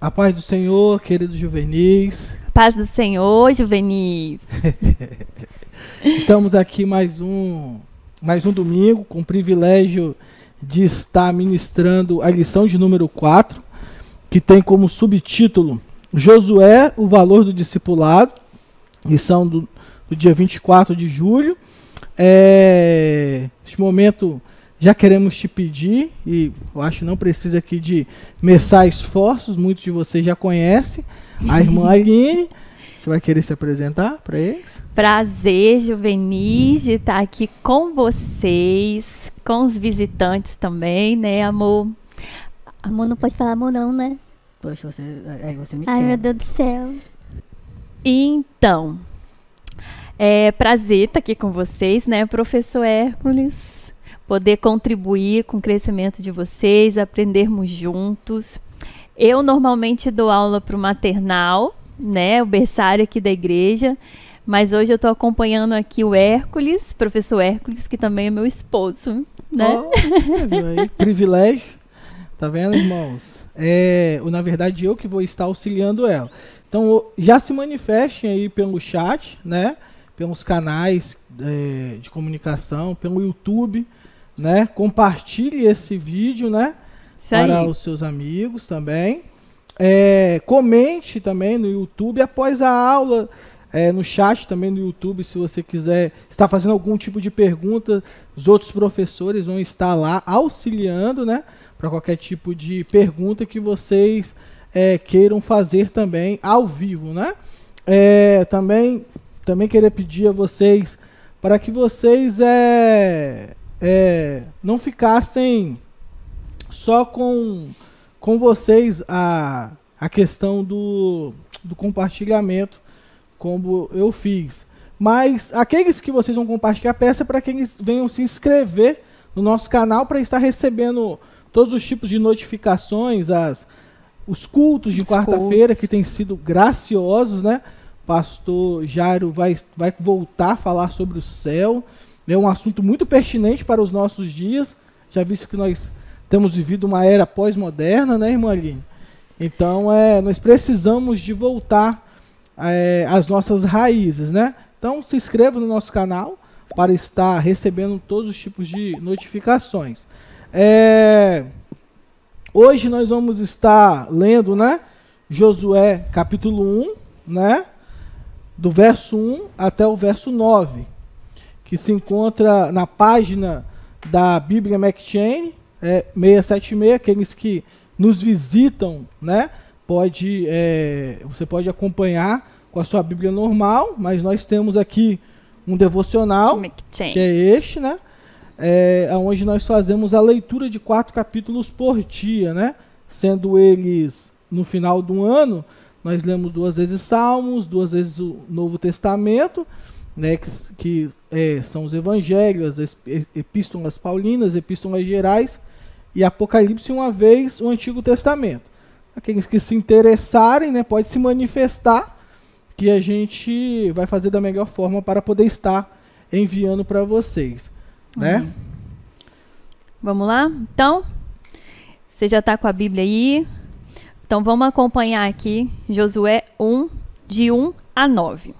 A paz do Senhor, queridos juvenis. Paz do Senhor, juvenis. Estamos aqui mais um domingo com o privilégio de estar ministrando a lição de número 4, que tem como subtítulo Josué, o valor do discipulado, lição do dia 24 de julho. Neste momento já queremos te pedir, e eu acho que não precisa aqui de meçar esforços, muitos de vocês já conhecem, a irmã Aline. Você vai querer se apresentar para eles? Prazer, juvenis, de estar aqui com vocês, com os visitantes também, né, amor? Amor, não pode falar amor não, né? Poxa, você me Ai, quer. meu Deus do céu. Então, é prazer estar aqui com vocês, né, professor Hércules? Poder contribuir com o crescimento de vocês, aprendermos juntos. Eu normalmente dou aula para o maternal, né, o berçário aqui da igreja, mas hoje eu estou acompanhando aqui o Hércules, professor Hércules, que também é meu esposo, né? Privilégio, tá vendo, irmãos? Na verdade, eu que vou estar auxiliando ela. Então, já se manifestem aí pelo chat, né, pelos canais de comunicação, pelo YouTube, né? Compartilhe esse vídeo, né, para os seus amigos também. Comente também no YouTube após a aula, no chat também no YouTube, se você quiser estar fazendo algum tipo de pergunta, os outros professores vão estar lá auxiliando, né, para qualquer tipo de pergunta que vocês queiram fazer também ao vivo, né? Também queria pedir a vocês para que vocês não ficassem só com vocês a questão do compartilhamento, como eu fiz. Mas aqueles que vocês vão compartilhar, peça para que eles venham se inscrever no nosso canal para estar recebendo todos os tipos de notificações, os cultos de quarta-feira, que têm sido graciosos, né? Pastor Jairo vai voltar a falar sobre o céu. É um assunto muito pertinente para os nossos dias, já visto que nós temos vivido uma era pós-moderna, né, irmã Aline? Então, nós precisamos de voltar às nossas raízes, né? Então, se inscreva no nosso canal para estar recebendo todos os tipos de notificações. Hoje nós vamos estar lendo, né, Josué capítulo 1, né, do verso 1 até o verso 9. Que se encontra na página da Bíblia McChain, 676, aqueles que nos visitam, né? Você pode acompanhar com a sua Bíblia normal, mas nós temos aqui um devocional, McChain, que é este, né? Onde nós fazemos a leitura de 4 capítulos por dia, né? Sendo eles, no final do ano, nós lemos 2 vezes Salmos, 2 vezes o Novo Testamento, né, que são os evangelhos, as epístolas paulinas, epístolas gerais e Apocalipse, uma vez o Antigo Testamento. Aqueles que se interessarem, né, pode se manifestar, que a gente vai fazer da melhor forma para poder estar enviando para vocês, né? Vamos lá? Então, você já está com a Bíblia aí? Então vamos acompanhar aqui Josué 1, de 1 a 9.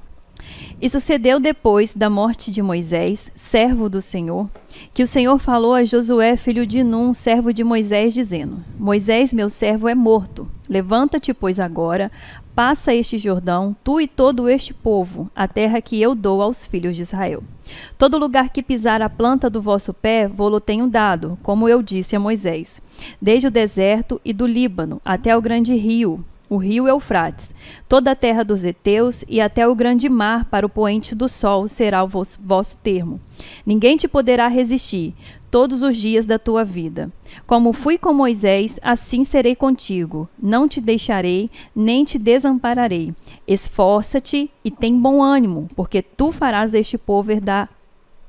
E sucedeu depois da morte de Moisés, servo do Senhor, que o Senhor falou a Josué, filho de Num, servo de Moisés, dizendo: Moisés, meu servo, é morto. Levanta-te, pois, agora, passa este Jordão, tu e todo este povo, a terra que eu dou aos filhos de Israel. Todo lugar que pisar a planta do vosso pé, vô-lo tenho dado, como eu disse a Moisés, desde o deserto e do Líbano até o grande rio, o rio Eufrates, toda a terra dos heteus e até o grande mar para o poente do sol será o vosso termo. Ninguém te poderá resistir todos os dias da tua vida. Como fui com Moisés, assim serei contigo. Não te deixarei, nem te desampararei. Esforça-te e tem bom ânimo, porque tu farás este povo herdar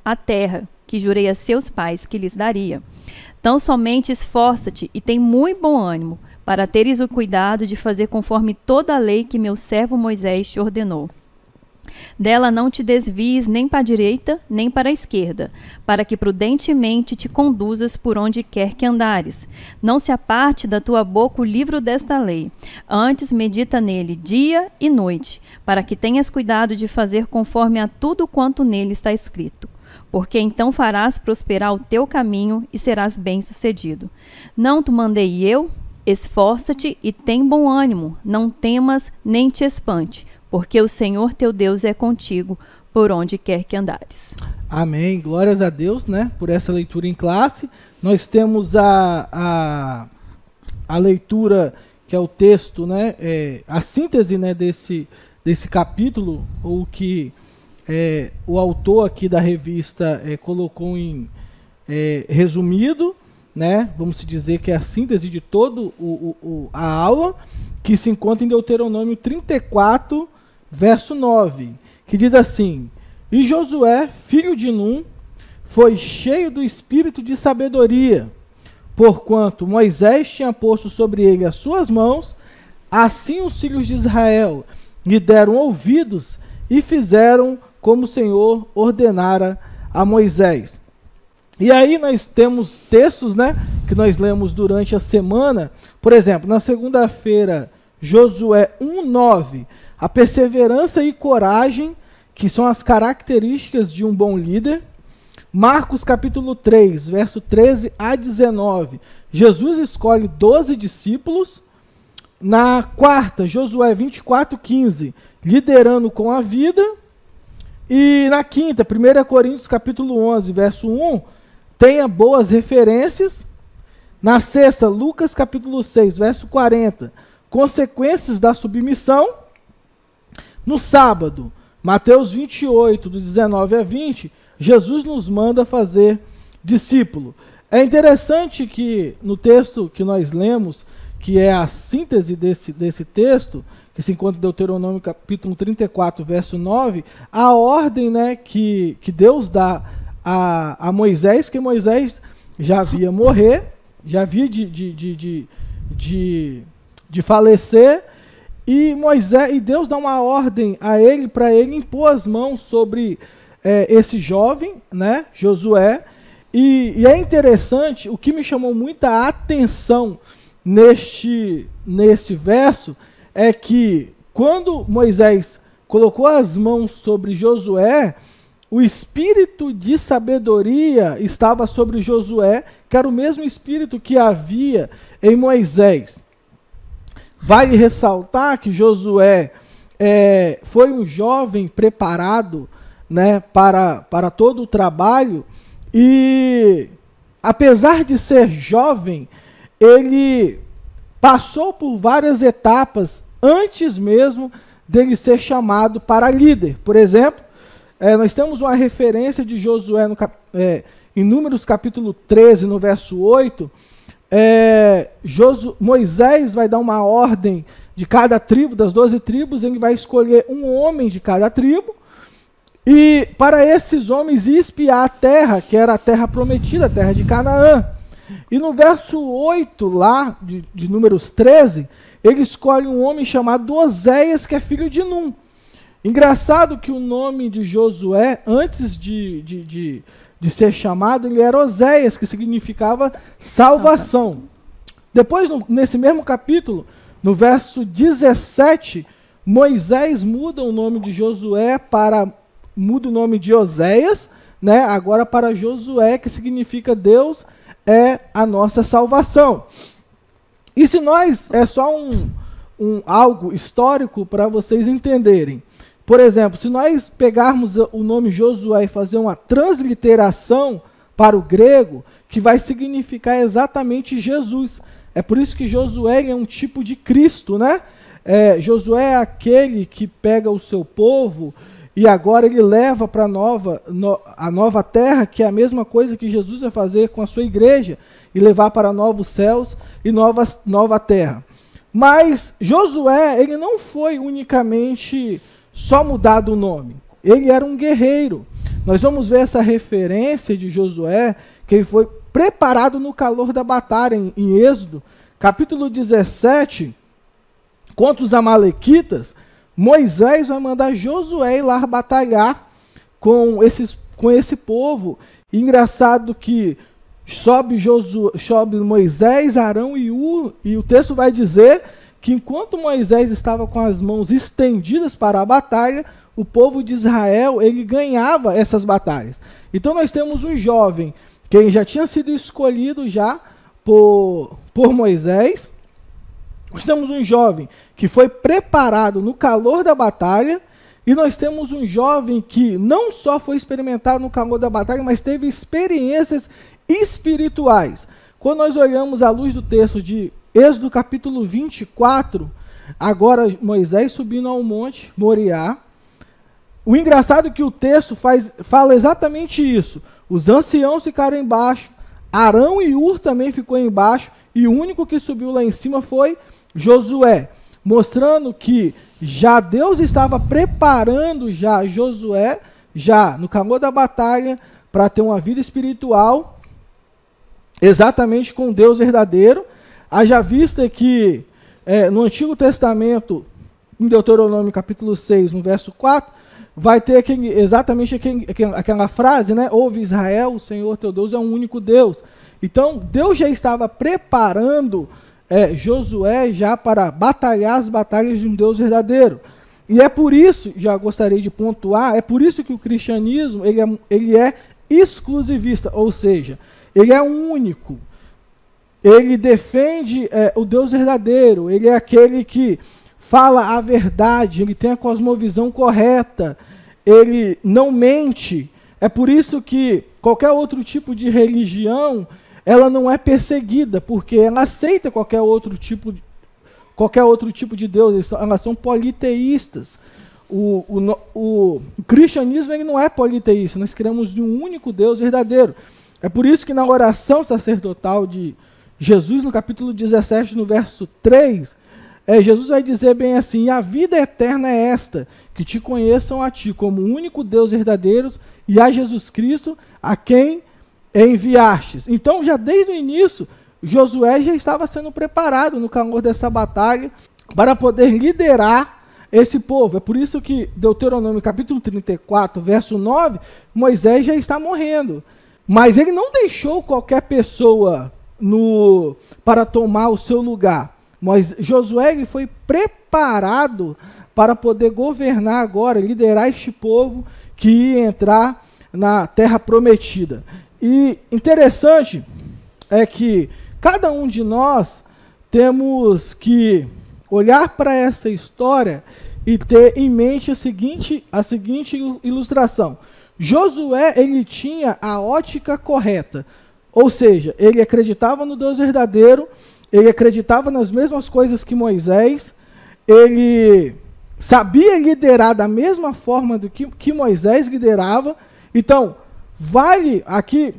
a terra que jurei a seus pais que lhes daria. Tão somente esforça-te e tem muito bom ânimo, para teres o cuidado de fazer conforme toda a lei que meu servo Moisés te ordenou. Dela não te desvies nem para a direita, nem para a esquerda, para que prudentemente te conduzas por onde quer que andares. Não se aparte da tua boca o livro desta lei. Antes medita nele dia e noite, para que tenhas cuidado de fazer conforme a tudo quanto nele está escrito. Porque então farás prosperar o teu caminho e serás bem-sucedido. Não te mandei eu? Esforça-te e tem bom ânimo, não temas nem te espante, porque o Senhor teu Deus é contigo por onde quer que andares. Amém. Glórias a Deus, né, por essa leitura em classe. Nós temos a leitura, que é o texto, né, a síntese, né, desse capítulo, ou que o autor aqui da revista colocou em resumido, né, vamos dizer que é a síntese de toda a aula, que se encontra em Deuteronômio 34, verso 9, que diz assim: E Josué, filho de Num, foi cheio do espírito de sabedoria, porquanto Moisés tinha posto sobre ele as suas mãos, assim os filhos de Israel lhe deram ouvidos e fizeram como o Senhor ordenara a Moisés. E aí nós temos textos, né, que nós lemos durante a semana. Por exemplo, na segunda-feira, Josué 1:9, a perseverança e coragem, que são as características de um bom líder. Marcos capítulo 3, verso 13 a 19, Jesus escolhe 12 discípulos. Na quarta, Josué 24:15, liderando com a vida. E na quinta, 1 Coríntios capítulo 11, verso 1, tenha boas referências. Na sexta, Lucas capítulo 6, verso 40, consequências da submissão. No sábado, Mateus 28, do 19 a 20, Jesus nos manda fazer discípulo. É interessante que no texto que nós lemos, que é a síntese desse texto, que se encontra em Deuteronômio capítulo 34, verso 9, a ordem, né, que Deus dá a Moisés, que Moisés já havia morrer, já havia de falecer, e Deus dá uma ordem a ele, para ele impor as mãos sobre esse jovem, né, Josué. E é interessante, o que me chamou muita atenção neste verso, é que quando Moisés colocou as mãos sobre Josué, o espírito de sabedoria estava sobre Josué, que era o mesmo espírito que havia em Moisés. Vale ressaltar que Josué foi um jovem preparado, né, para todo o trabalho, e apesar de ser jovem, ele passou por várias etapas antes mesmo dele ser chamado para líder. Por exemplo, nós temos uma referência de Josué em Números capítulo 13, no verso 8. Moisés vai dar uma ordem de cada tribo, das 12 tribos, ele vai escolher um homem de cada tribo, e para esses homens ir espiar a terra, que era a terra prometida, a terra de Canaã. E no verso 8, lá, de Números 13, ele escolhe um homem chamado Oséias, que é filho de Num. Engraçado que o nome de Josué, antes de ser chamado, ele era Oséias, que significava salvação. Depois, nesse mesmo capítulo, no verso 17, Moisés muda o nome de Josué muda o nome de Oséias, né, agora para Josué, que significa Deus é a nossa salvação. E se nós, é só algo histórico para vocês entenderem. Por exemplo, se nós pegarmos o nome Josué e fazer uma transliteração para o grego, que vai significar exatamente Jesus. É por isso que Josué é um tipo de Cristo, né? Josué é aquele que pega o seu povo e agora ele leva para a nova terra, que é a mesma coisa que Jesus vai fazer com a sua igreja, e levar para novos céus e nova terra. Mas Josué, ele não foi unicamente só mudado o nome. Ele era um guerreiro. Nós vamos ver essa referência de Josué, que ele foi preparado no calor da batalha, em Êxodo, capítulo 17, contra os amalequitas. Moisés vai mandar Josué ir lá batalhar com esse povo. E engraçado que sobe Moisés, Arão e Ur, e o texto vai dizer que enquanto Moisés estava com as mãos estendidas para a batalha, o povo de Israel, ele ganhava essas batalhas. Então nós temos um jovem que já tinha sido escolhido já por Moisés. Nós temos um jovem que foi preparado no calor da batalha, e nós temos um jovem que não só foi experimentado no calor da batalha, mas teve experiências espirituais. Quando nós olhamos à luz do texto de Êxodo capítulo 24, agora Moisés subindo ao monte Moriá, o engraçado é que o texto fala exatamente isso. Os anciãos ficaram embaixo, Arão e Ur também ficou embaixo, e o único que subiu lá em cima foi Josué, mostrando que já Deus estava preparando já Josué, já no calor da batalha, para ter uma vida espiritual, exatamente com Deus verdadeiro. Haja vista que no Antigo Testamento, em Deuteronômio capítulo 6, no verso 4, vai ter exatamente aquela frase, né? Ouve Israel, o Senhor teu Deus é um único Deus. Então, Deus já estava preparando Josué já para batalhar as batalhas de um Deus verdadeiro. E é por isso, já gostaria de pontuar, é por isso que o cristianismo ele é exclusivista, ou seja, ele é único. Ele defende o Deus verdadeiro, ele é aquele que fala a verdade, ele tem a cosmovisão correta, ele não mente. É por isso que qualquer outro tipo de religião, ela não é perseguida, porque ela aceita qualquer outro tipo de Deus, elas são politeístas. O cristianismo ele não é politeísta, nós cremos em um único Deus verdadeiro. É por isso que na oração sacerdotal de Jesus, no capítulo 17, no verso 3, Jesus vai dizer bem assim: a vida eterna é esta, que te conheçam a ti como o único Deus verdadeiro e a Jesus Cristo, a quem enviastes. Então, já desde o início, Josué já estava sendo preparado no calor dessa batalha para poder liderar esse povo. É por isso que Deuteronômio capítulo 34, verso 9, Moisés já está morrendo. Mas ele não deixou qualquer pessoa para tomar o seu lugar. Mas Josué ele foi preparado para poder governar agora, liderar este povo que ia entrar na terra prometida. E interessante é que cada um de nós temos que olhar para essa história e ter em mente a seguinte ilustração. Josué, ele tinha a ótica correta, ou seja, ele acreditava no Deus verdadeiro, ele acreditava nas mesmas coisas que Moisés, ele sabia liderar da mesma forma do que Moisés liderava. Então, vale aqui,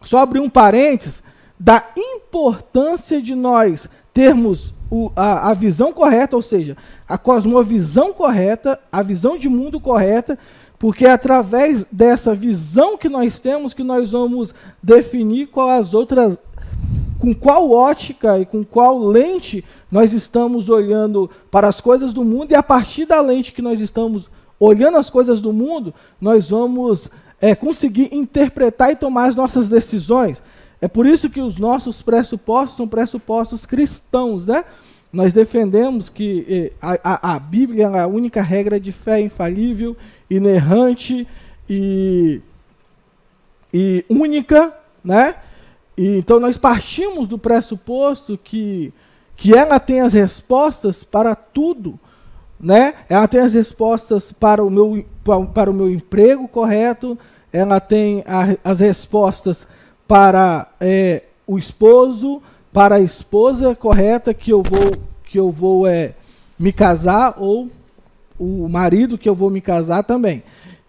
só abrir um parênteses, da importância de nós termos a visão correta, ou seja, a cosmovisão correta, a visão de mundo correta, porque é através dessa visão que nós temos que nós vamos definir com qual ótica e com qual lente nós estamos olhando para as coisas do mundo, e a partir da lente que nós estamos olhando as coisas do mundo, nós vamos conseguir interpretar e tomar as nossas decisões. É por isso que os nossos pressupostos são pressupostos cristãos, né? Nós defendemos que a Bíblia é a única regra de fé infalível, inerrante e única, né? E então nós partimos do pressuposto que ela tem as respostas para tudo, né? Ela tem as respostas para o meu emprego correto, ela tem as respostas para o esposo, para a esposa correta que eu vou me casar, ou o marido que eu vou me casar também.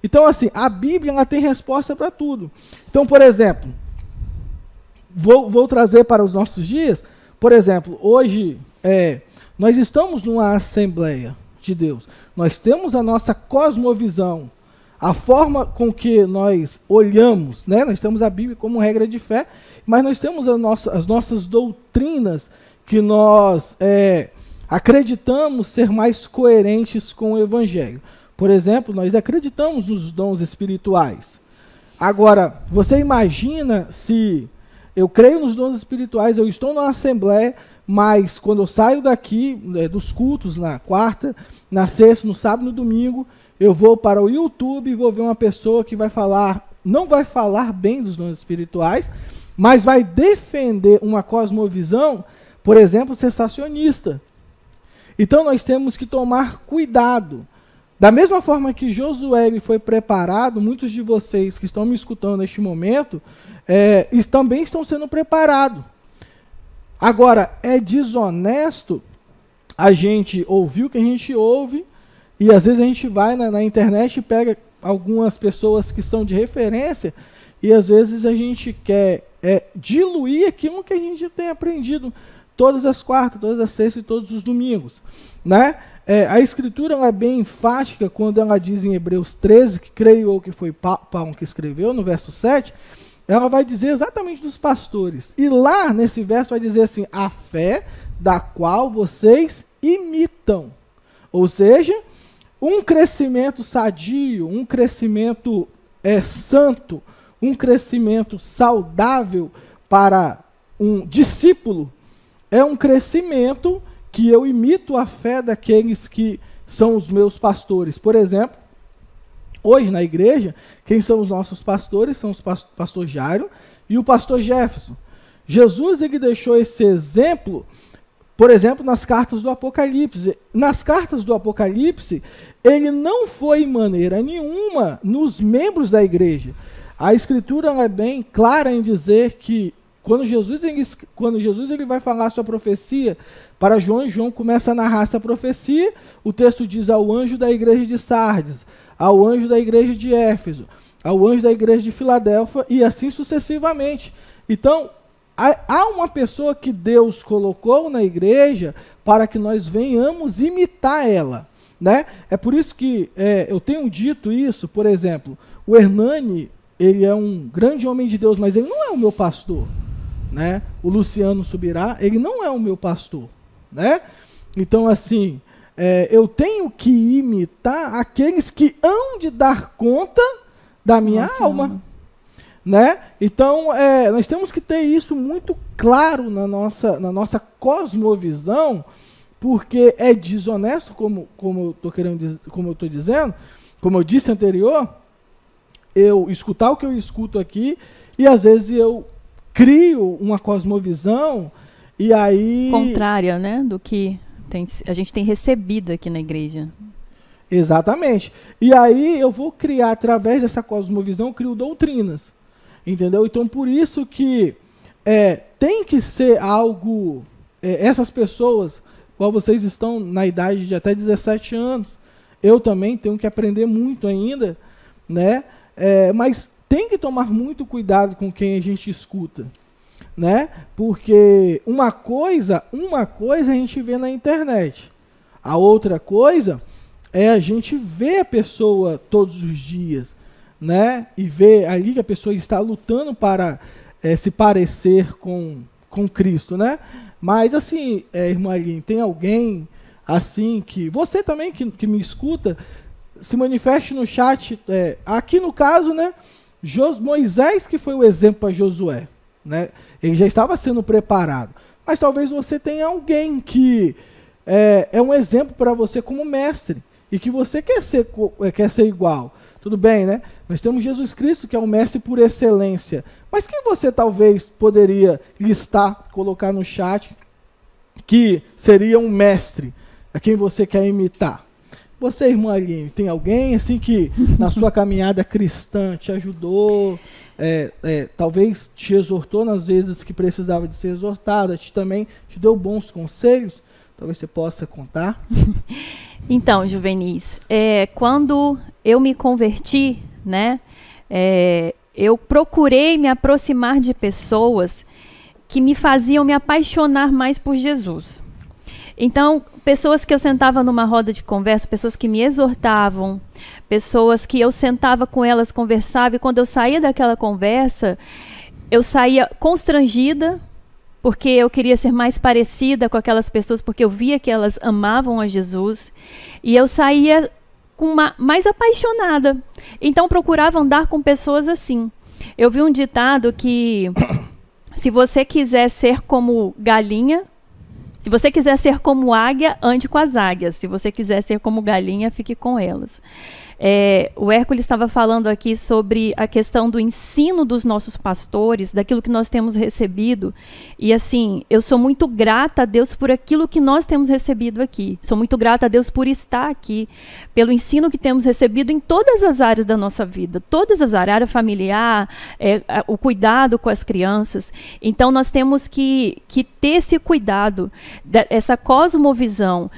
Então, assim, a Bíblia ela tem resposta para tudo. Então, por exemplo, vou trazer para os nossos dias. Por exemplo, hoje nós estamos numa Assembleia de Deus. Nós temos a nossa cosmovisão, a forma com que nós olhamos, né? Nós temos a Bíblia como regra de fé, mas nós temos as nossas doutrinas que nós acreditamos ser mais coerentes com o Evangelho. Por exemplo, nós acreditamos nos dons espirituais. Agora, você imagina se eu creio nos dons espirituais, eu estou na assembleia, mas quando eu saio daqui, dos cultos, na quarta, na sexta, no sábado e no domingo, eu vou para o YouTube e vou ver uma pessoa que vai falar, não vai falar bem dos dons espirituais, mas vai defender uma cosmovisão, por exemplo, cessacionista. Então nós temos que tomar cuidado. Da mesma forma que Josué ele foi preparado, muitos de vocês que estão me escutando neste momento, também estão sendo preparados. Agora, é desonesto a gente ouvir o que a gente ouve, e às vezes a gente vai na internet e pega algumas pessoas que são de referência, e às vezes a gente quer diluir aquilo que a gente tem aprendido todas as quartas, todas as sextas e todos os domingos, né? A Escritura ela é bem enfática quando ela diz em Hebreus 13, que creio eu que foi Paulo que escreveu, no verso 7, ela vai dizer exatamente dos pastores. E lá, nesse verso, vai dizer assim, a fé da qual vocês imitam. Ou seja, um crescimento sadio, um crescimento santo, um crescimento saudável para um discípulo, é um crescimento que eu imito a fé daqueles que são os meus pastores. Por exemplo, hoje na igreja, quem são os nossos pastores? São o pastor Jairo e o pastor Jefferson. Jesus ele deixou esse exemplo, por exemplo, nas cartas do Apocalipse. Nas cartas do Apocalipse, ele não foi em maneira nenhuma nos membros da igreja. A Escritura é bem clara em dizer que quando Jesus ele vai falar sua profecia para João, e João começa a narrar essa profecia, o texto diz ao anjo da igreja de Sardes, ao anjo da igreja de Éfeso, ao anjo da igreja de Filadélfia, e assim sucessivamente. Então, há uma pessoa que Deus colocou na igreja para que nós venhamos imitar ela, né? É por isso que eu tenho dito isso, por exemplo, o Hernani, ele é um grande homem de Deus, mas ele não é o meu pastor, né? O Luciano Subirá, ele não é o meu pastor, né? Então, assim, eu tenho que imitar aqueles que hão de dar conta da minha alma, né? Então, nós temos que ter isso muito claro na nossa cosmovisão, porque é desonesto, como eu estou dizendo, como eu disse anterior, eu escutar o que eu escuto aqui, e às vezes eu crio uma cosmovisão, e aí... contrária, né, do que a gente tem recebido aqui na igreja. Exatamente. E aí eu vou criar, através dessa cosmovisão, eu crio doutrinas. Entendeu? Então, por isso que tem que ser algo... essas pessoas, igual vocês estão na idade de até 17 anos, eu também tenho que aprender muito ainda, né? Mas tem que tomar muito cuidado com quem a gente escuta, né? Porque uma coisa a gente vê na internet. A outra coisa é a gente ver a pessoa todos os dias, né? E ver ali que a pessoa está lutando para se parecer com Cristo, né? Mas assim, irmã Aline, tem alguém assim que... Você também que me escuta, se manifeste no chat. Aqui no caso, né? Moisés que foi o exemplo para Josué, né? Ele já estava sendo preparado. Mas talvez você tenha alguém que é um exemplo para você como mestre e que você quer ser igual. Tudo bem, né? Nós temos Jesus Cristo, que é o mestre por excelência. Mas quem você talvez poderia listar, colocar no chat, que seria um mestre a quem você quer imitar? Você, irmã Aline, tem alguém assim que na sua caminhada cristã te ajudou, talvez te exortou nas vezes que precisava de ser exortada, também te deu bons conselhos? Talvez você possa contar. Então, Juvenis, quando eu me converti, né, eu procurei me aproximar de pessoas que me faziam me apaixonar mais por Jesus. Então, pessoas que eu sentava numa roda de conversa, pessoas que me exortavam, pessoas que eu sentava com elas, conversava, e quando eu saía daquela conversa, eu saía constrangida, porque eu queria ser mais parecida com aquelas pessoas, porque eu via que elas amavam a Jesus. E eu saía mais apaixonada. Então procurava andar com pessoas assim. Eu vi um ditado que se você quiser ser como galinha, se você quiser ser como águia, ande com as águias. Se você quiser ser como galinha, fique com elas. O Hércules estava falando aqui sobre a questão do ensino dos nossos pastores, daquilo que nós temos recebido. E assim, eu sou muito grata a Deus por aquilo que nós temos recebido aqui. Sou muito grata a Deus por estar aqui, pelo ensino que temos recebido em todas as áreas da nossa vida. Todas as áreas, área familiar, o cuidado com as crianças. Então nós temos que ter esse cuidado, essa cosmovisão.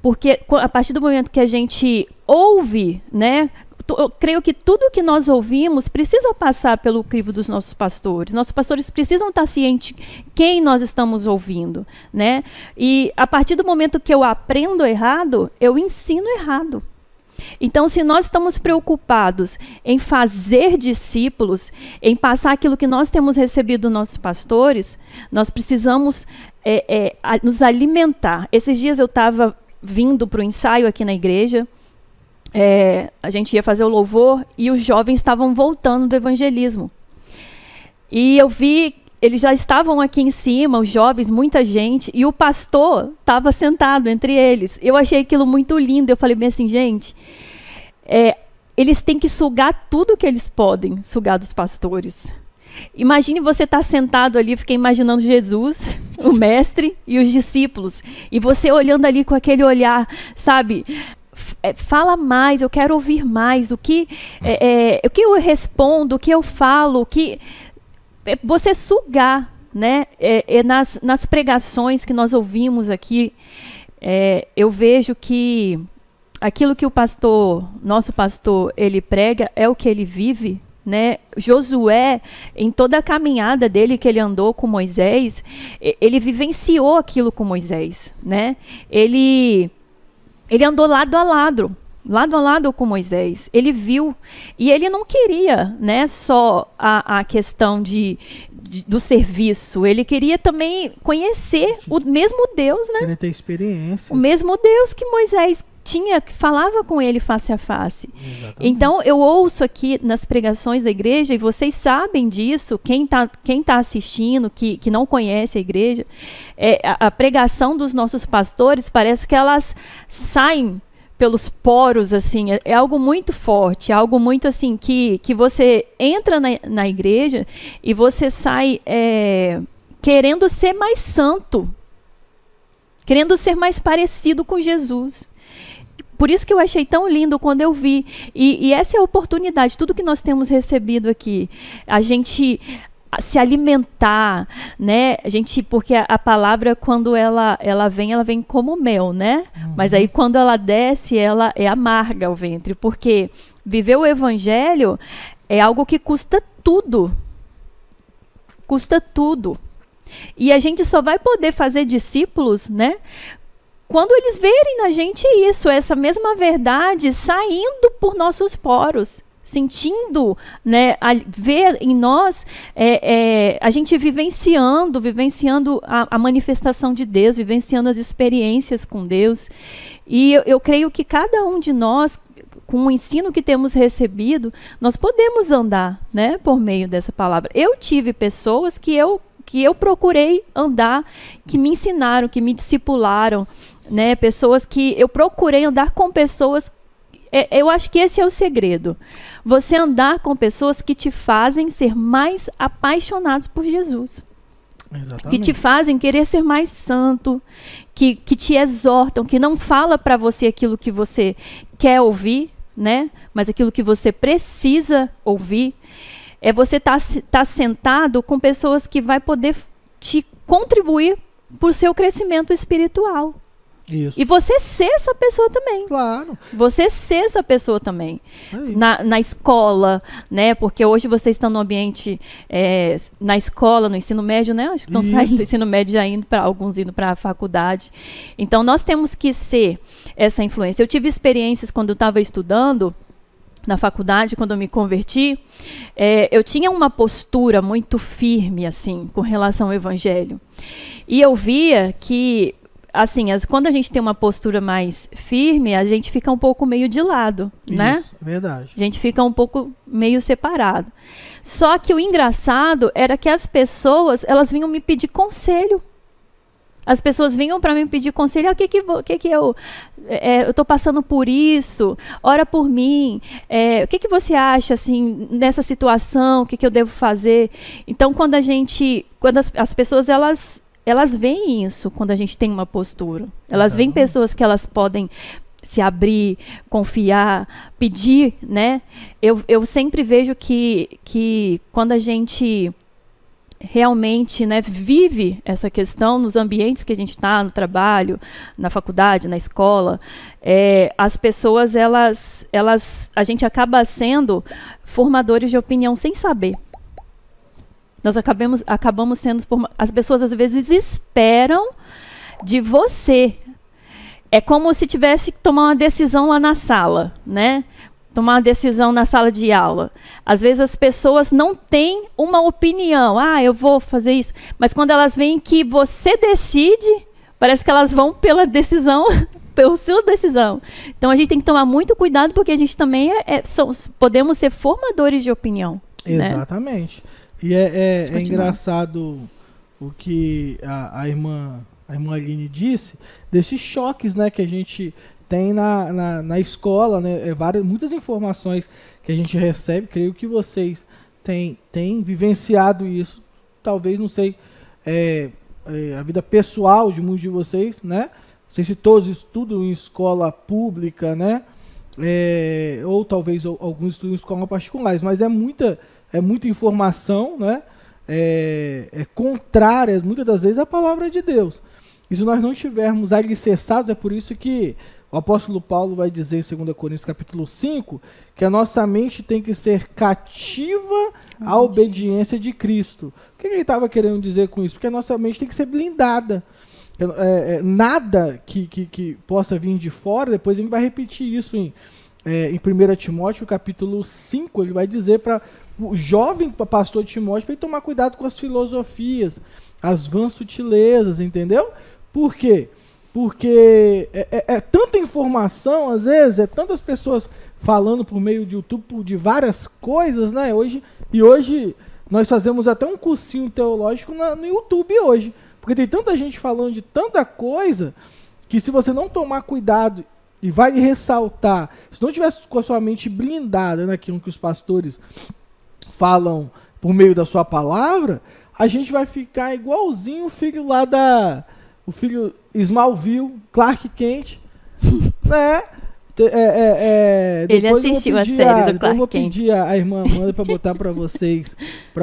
Porque a partir do momento que a gente ouve, né, eu creio que tudo que nós ouvimos precisa passar pelo crivo dos nossos pastores. Nossos pastores precisam estar cientes quem nós estamos ouvindo, né? E a partir do momento que eu aprendo errado, eu ensino errado. Então, se nós estamos preocupados em fazer discípulos, em passar aquilo que nós temos recebido dos nossos pastores, nós precisamos nos alimentar. Esses dias eu estava vindo para o ensaio aqui na igreja, a gente ia fazer o louvor e os jovens estavam voltando do evangelismo. E eu vi, eles já estavam aqui em cima, os jovens, muita gente, e o pastor estava sentado entre eles. Eu achei aquilo muito lindo, eu falei bem assim, gente, eles têm que sugar tudo que eles podem sugar dos pastores. Imagine você estar sentado ali, fiquei imaginando Jesus, o mestre e os discípulos, e você olhando ali com aquele olhar, sabe, fala mais, eu quero ouvir mais, o que eu respondo, o que eu falo, você sugar, né, nas pregações que nós ouvimos aqui, eu vejo que aquilo que o pastor, nosso pastor, ele prega é o que ele vive, né? Josué, em toda a caminhada dele que ele andou com Moisés, ele vivenciou aquilo com Moisés, né? Ele andou lado a lado com Moisés, ele viu, e ele não queria, né, só a questão do serviço, ele queria também conhecer o mesmo Deus, né? Queria ter experiência. O mesmo Deus que Moisés tinha, que falava com ele face a face. Exatamente. Então eu ouço aqui nas pregações da igreja, e vocês sabem disso, quem tá assistindo, que não conhece a igreja, a pregação dos nossos pastores parece que elas saem pelos poros, assim, é algo muito forte, algo muito assim, que você entra na igreja e você sai querendo ser mais santo, querendo ser mais parecido com Jesus. Por isso que eu achei tão lindo quando eu vi. E essa é a oportunidade, tudo que nós temos recebido aqui, a gente se alimentar, né? Porque a palavra, quando ela vem como mel, né? Uhum. Mas aí quando ela desce, ela é amarga o ventre, porque viver o evangelho é algo que custa tudo. Custa tudo. E a gente só vai poder fazer discípulos, né, quando eles verem na gente isso, essa mesma verdade saindo por nossos poros, sentindo, né, ver em nós, a gente vivenciando a manifestação de Deus, vivenciando as experiências com Deus. E eu creio que cada um de nós, com o ensino que temos recebido, nós podemos andar, né, por meio dessa palavra. Eu tive pessoas que eu procurei andar, que me ensinaram, que me discipularam, né? Pessoas que eu procurei andar com pessoas. Eu acho que esse é o segredo. Você andar com pessoas que te fazem ser mais apaixonados por Jesus. Exatamente. Que te fazem querer ser mais santo, que te exortam, que não fala para você aquilo que você quer ouvir, né? Mas aquilo que você precisa ouvir. Você tá sentado com pessoas que vai poder te contribuir para o seu crescimento espiritual. Isso. E você ser essa pessoa também. Claro. Você ser essa pessoa também. Na escola, né? Porque hoje vocês estão no ambiente, na escola, no ensino médio, né? Acho que estão saindo do ensino médio, já alguns indo para a faculdade. Então, nós temos que ser essa influência. Eu tive experiências quando eu estava estudando, na faculdade, quando eu me converti, eu tinha uma postura muito firme, assim, com relação ao evangelho. E eu via que, assim, quando a gente tem uma postura mais firme, a gente fica um pouco meio de lado, né? Isso, verdade. A gente fica um pouco meio separado. Só que o engraçado era que as pessoas, elas vinham me pedir conselho. As pessoas vinham para mim pedir conselho. O que eu estou passando por isso? Ora por mim. O que você acha assim nessa situação? O que eu devo fazer? Então, quando as pessoas elas veem isso quando a gente tem uma postura. Elas veem pessoas que elas podem se abrir, confiar, pedir, né? Eu sempre vejo que quando a gente realmente, né, vive essa questão nos ambientes que a gente está, no trabalho, na faculdade, na escola, as pessoas, a gente acaba sendo formadores de opinião sem saber. Nós acabamos sendo as pessoas às vezes esperam de você. É como se tivesse que tomar uma decisão lá na sala, né? Tomar uma decisão na sala de aula. Às vezes as pessoas não têm uma opinião. Eu vou fazer isso. Mas quando elas veem que você decide, parece que elas vão pela decisão, pela sua decisão. Então a gente tem que tomar muito cuidado, porque a gente também podemos ser formadores de opinião. Exatamente. Né? E é engraçado o que a irmã Aline disse, desses choques, né, que a gente tem na escola, né, muitas informações que a gente recebe. Creio que vocês têm vivenciado isso, talvez, não sei, a vida pessoal de muitos de vocês, né? Não sei se todos estudam em escola pública, né? Ou talvez alguns estudam em escola particulares, mas é muita informação, né? Contrária, muitas das vezes, à palavra de Deus. E se nós não tivermos alicerçados, é por isso que o apóstolo Paulo vai dizer em 2 Coríntios capítulo 5, que a nossa mente tem que ser cativa à obediência de Cristo. O que ele estava querendo dizer com isso? Porque a nossa mente tem que ser blindada. Nada que possa vir de fora, depois ele vai repetir isso em 1 Timóteo capítulo 5, ele vai dizer para o jovem pastor Timóteo para ele tomar cuidado com as filosofias, as vãs sutilezas, entendeu? Por quê? Porque é tanta informação, às vezes, tantas pessoas falando por meio de YouTube de várias coisas, né? Hoje nós fazemos até um cursinho teológico no YouTube hoje, porque tem tanta gente falando de tanta coisa que, se você não tomar cuidado e vai ressaltar, se não tiver com a sua mente blindada naquilo que os pastores falam por meio da sua palavra, a gente vai ficar igualzinho o filho lá o filho Smallville, Clark Kent, né? Ele assistiu a série do Clark Kent. Eu vou pedir a irmã Amanda para botar para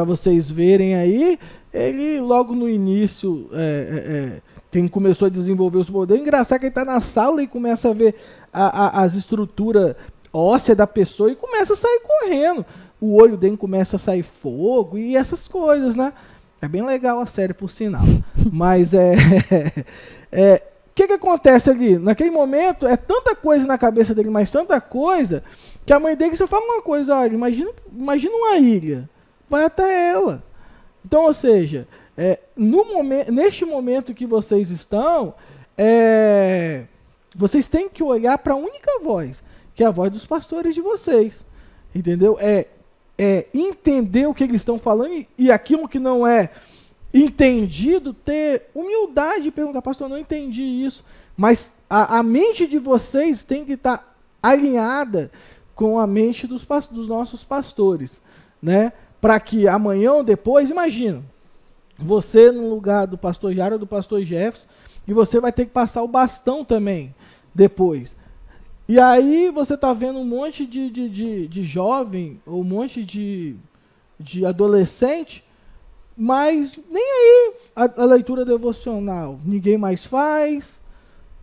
vocês verem aí. Ele, logo no início, quem começou a desenvolver os poderes, engraçado que ele está na sala e começa a ver as estruturas ósseas da pessoa e começa a sair correndo. O olho dele começa a sair fogo e essas coisas, né? É bem legal a série, por sinal. Mas o que acontece ali? Naquele momento, é tanta coisa na cabeça dele, mas tanta coisa, que a mãe dele só fala uma coisa: olha, imagina uma ilha, vai até ela. Então, ou seja, neste momento que vocês estão, vocês têm que olhar para a única voz, que é a voz dos pastores de vocês. Entendeu? Entender o que eles estão falando e aquilo que não é entendido, ter humildade e perguntar: pastor, eu não entendi isso. Mas a mente de vocês tem que estar alinhada com a mente dos nossos pastores, né? Para que amanhã ou depois, imagina, você no lugar do pastor Jara ou do pastor Jefferson, e você vai ter que passar o bastão também depois. E aí você está vendo um monte de jovem, ou um monte de adolescente, mas nem aí a leitura devocional ninguém mais faz,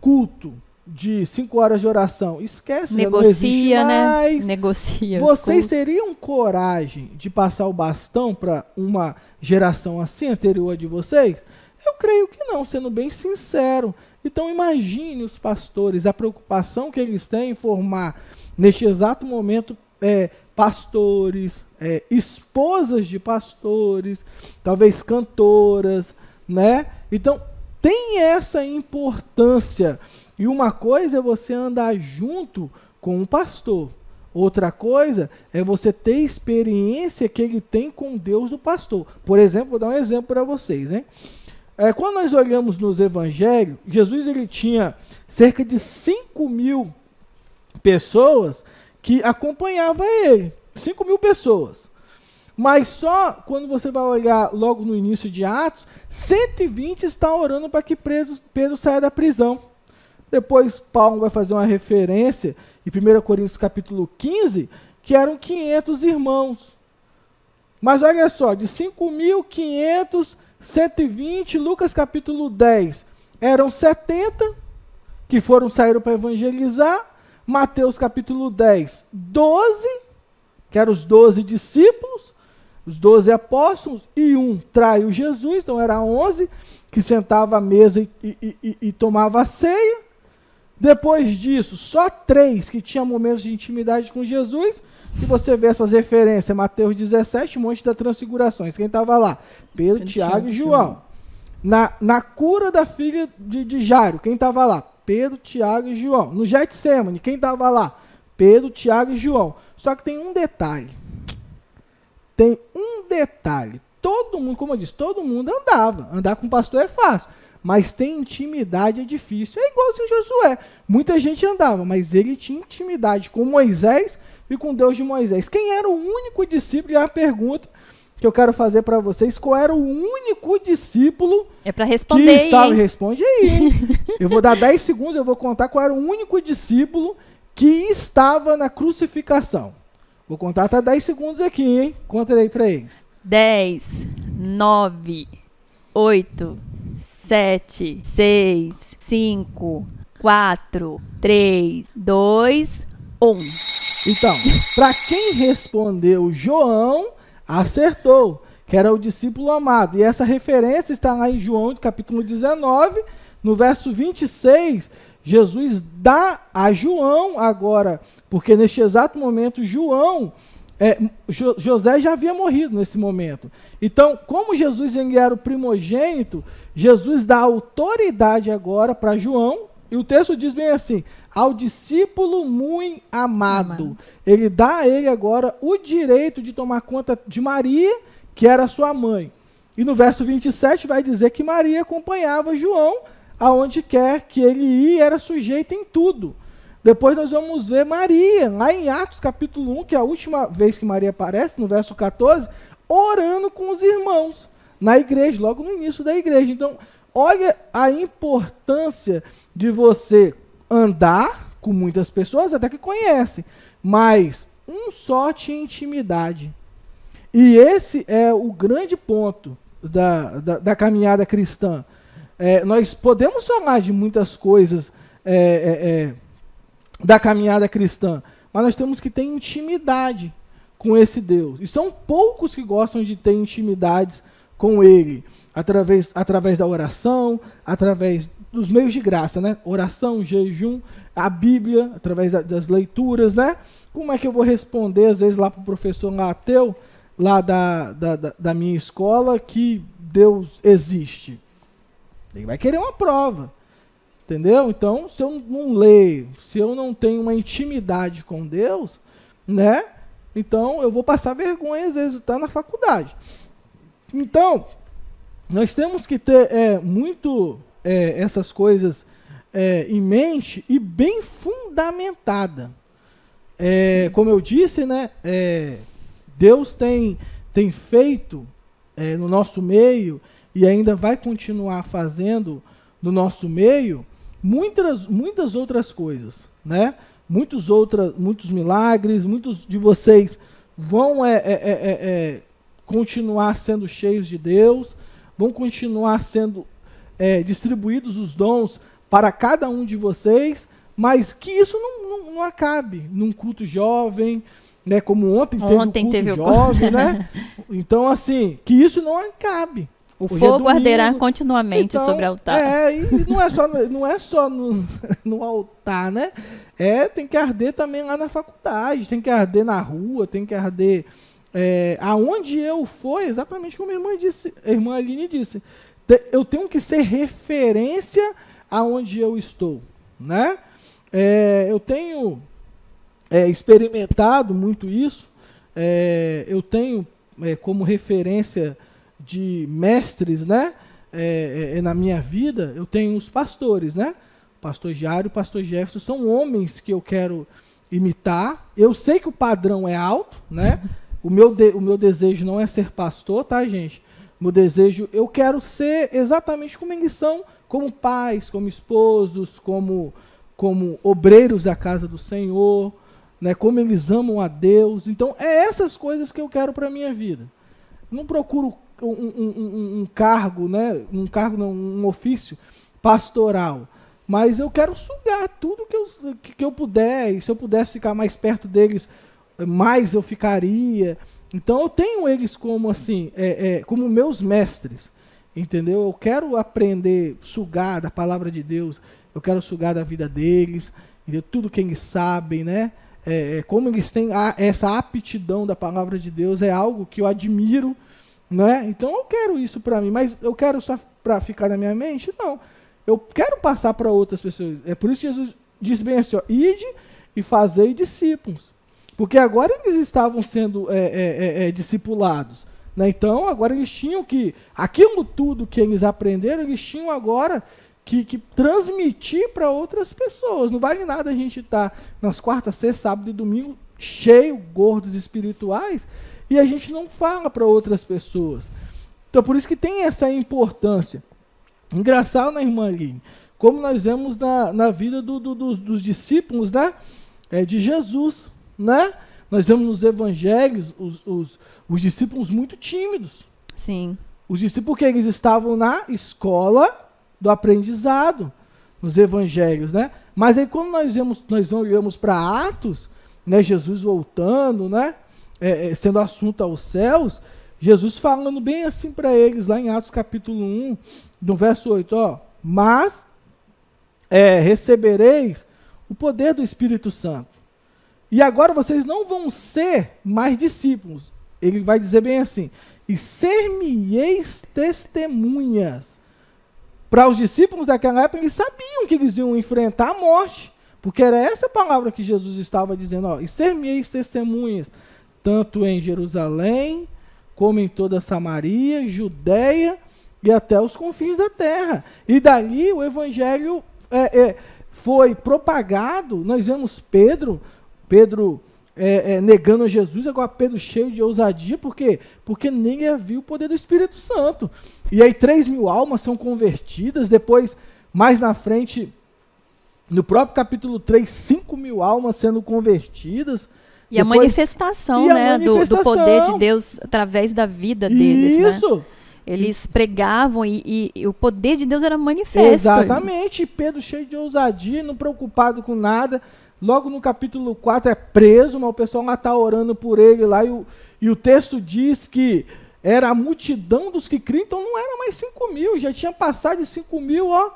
culto de 5 horas de oração, esquece, negocia, não mais. Né? Negocia. Vocês teriam coragem de passar o bastão para uma geração assim, anterior de vocês? Eu creio que não, sendo bem sincero. Então imagine os pastores, a preocupação que eles têm em formar, neste exato momento, pastores, esposas de pastores, talvez cantoras, né? Então, tem essa importância. E uma coisa é você andar junto com um pastor. Outra coisa é você ter experiência que ele tem com Deus do pastor. Por exemplo, vou dar um exemplo para vocês, né? Quando nós olhamos nos evangelhos, Jesus ele tinha cerca de 5.000 pessoas que acompanhavam ele. 5.000 pessoas. Mas só quando você vai olhar logo no início de Atos, 120 estão orando para que Pedro saia da prisão. Depois Paulo vai fazer uma referência em 1 Coríntios capítulo 15, que eram 500 irmãos. Mas olha só, de 5.500, 120, Lucas capítulo 10, eram 70 que saíram para evangelizar. Mateus capítulo 10, 12, que eram os 12 discípulos, os 12 apóstolos, e um traiu Jesus, então era 11, que sentava à mesa e tomava a ceia. Depois disso, só 3 que tinham momentos de intimidade com Jesus. E você vê essas referências, Mateus 17, Monte das Transfigurações. Quem estava lá? Pedro, Tiago e João. Na cura da filha de Jairo, quem estava lá? Pedro, Tiago e João. No Getsêmani, quem estava lá? Pedro, Tiago e João. Só que tem um detalhe. Todo mundo, como eu disse, todo mundo andava. Andar com o pastor é fácil. Mas ter intimidade é difícil. É igual assim Josué. Muita gente andava, mas ele tinha intimidade com Moisés e com Deus de Moisés. Quem era o único discípulo? É a pergunta que eu quero fazer para vocês. Qual era o único discípulo para responder que estava? Responde aí, hein? Eu vou dar 10 segundos, eu vou contar qual era o único discípulo que estava na crucificação. Vou contar até 10 segundos aqui, hein? Conta aí para eles. 10, 9, 8, 7, 6, 5, 4, 3, 2, 1. Então, para quem respondeu João, acertou, que era o discípulo amado. E essa referência está lá em João, capítulo 19, no verso 26, Jesus dá a João agora, porque neste exato momento João, José já havia morrido nesse momento. Então, como Jesus era o primogênito, Jesus dá autoridade agora para João, e o texto diz bem assim, ao discípulo muito amado. Ele dá a ele agora o direito de tomar conta de Maria, que era sua mãe. E no verso 27 vai dizer que Maria acompanhava João, aonde quer que ele ia, era sujeita em tudo. Depois nós vamos ver Maria, lá em Atos capítulo 1, que é a última vez que Maria aparece, no verso 14, orando com os irmãos, na igreja, logo no início da igreja. Então, olha a importância de você andar com muitas pessoas, até que conhecem, mas um só tinha intimidade. E esse é o grande ponto da caminhada cristã. Nós podemos falar de muitas coisas da caminhada cristã, mas nós temos que ter intimidade com esse Deus. E são poucos que gostam de ter intimidades com Ele, através da oração, através dos meios de graça, né? Oração, jejum, a Bíblia, através das leituras, né? Como é que eu vou responder, às vezes, lá para o professor lá ateu, lá da minha escola, que Deus existe? Ele vai querer uma prova, entendeu? Então, se eu não leio, se eu não tenho uma intimidade com Deus, né? Então, eu vou passar vergonha, às vezes, estar na faculdade. Então, nós temos que ter muito essas coisas em mente e bem fundamentada. Como eu disse, né? Deus tem feito no nosso meio e ainda vai continuar fazendo no nosso meio muitas outras coisas, né? Muitos milagres, muitos de vocês vão continuar sendo cheios de Deus, vão continuar sendo distribuídos os dons para cada um de vocês, mas que isso não acabe num culto jovem, né? Como ontem teve um culto jovem, né? Então, assim, que isso não acabe. O Hoje é fogo arderá domingo. continuamente Então, sobre o altar. E não é só no altar, né? Tem que arder também lá na faculdade, tem que arder na rua, tem que arder aonde eu for, exatamente como a irmã Aline disse. Eu tenho que ser referência aonde eu estou, né? Eu tenho experimentado muito isso. Eu tenho como referência de mestres, né? Na minha vida, eu tenho os pastores, né? O pastor Jário e o pastor Jefferson são homens que eu quero imitar. Eu sei que o padrão é alto, né? O meu desejo não é ser pastor, tá, gente? Meu desejo, eu quero ser exatamente como eles são, como pais, como esposos, como obreiros da casa do Senhor, né? Como eles amam a Deus. Então, essas coisas que eu quero para a minha vida. Eu não procuro um cargo, né? Um ofício pastoral. Mas eu quero sugar tudo que eu puder. E se eu pudesse ficar mais perto deles, mais eu ficaria. Então eu tenho eles como assim, como meus mestres. Entendeu? Eu quero aprender, sugar da palavra de Deus. Eu quero sugar da vida deles. Entendeu? Tudo que eles sabem, né? Como eles têm essa aptidão da palavra de Deus, é algo que eu admiro. Né? Então eu quero isso para mim, mas eu quero só para ficar na minha mente? Não. Eu quero passar para outras pessoas. É por isso que Jesus disse bem assim, ó, ide e fazei discípulos. Porque agora eles estavam sendo discipulados. Né? Então agora eles tinham que, aquilo tudo que eles aprenderam, eles tinham agora que transmitir para outras pessoas. Não vale nada a gente estar nas quartas, sextas, sábado e domingo cheio, gordos espirituais, e a gente não fala para outras pessoas. Então, por isso que tem essa importância. Engraçado, né, irmã Aline? Como nós vemos na vida dos discípulos, né? De Jesus, né? Nós vemos nos evangelhos os discípulos muito tímidos. Sim. Os discípulos que eles estavam na escola do aprendizado, nos evangelhos, né? Mas aí quando nós olhamos para Atos, né? Jesus voltando, né? Sendo assunto aos céus, Jesus falando bem assim para eles, lá em Atos capítulo 1, no verso 8, ó, mas recebereis o poder do Espírito Santo. E agora vocês não vão ser mais discípulos. Ele vai dizer bem assim, e ser-me-eis testemunhas. Para os discípulos daquela época, eles sabiam que eles iam enfrentar a morte, porque era essa palavra que Jesus estava dizendo, ó, e ser-me-eis testemunhas, tanto em Jerusalém, como em toda Samaria, Judeia e até os confins da terra. E dali o evangelho foi propagado. Nós vemos Pedro negando a Jesus, agora Pedro cheio de ousadia, por quê? Porque nele havia o poder do Espírito Santo. E aí 3.000 almas são convertidas, depois, mais na frente, no próprio capítulo 3, 5.000 almas sendo convertidas. E depois, a manifestação, né, do poder de Deus através da vida deles, isso. Né? Eles pregavam e o poder de Deus era manifesto. Exatamente. Pedro cheio de ousadia, não preocupado com nada. Logo no capítulo 4 é preso, mas o pessoal lá está orando por ele lá. E o texto diz que era a multidão dos que criam, então não era mais 5.000, já tinha passado de 5.000, ó.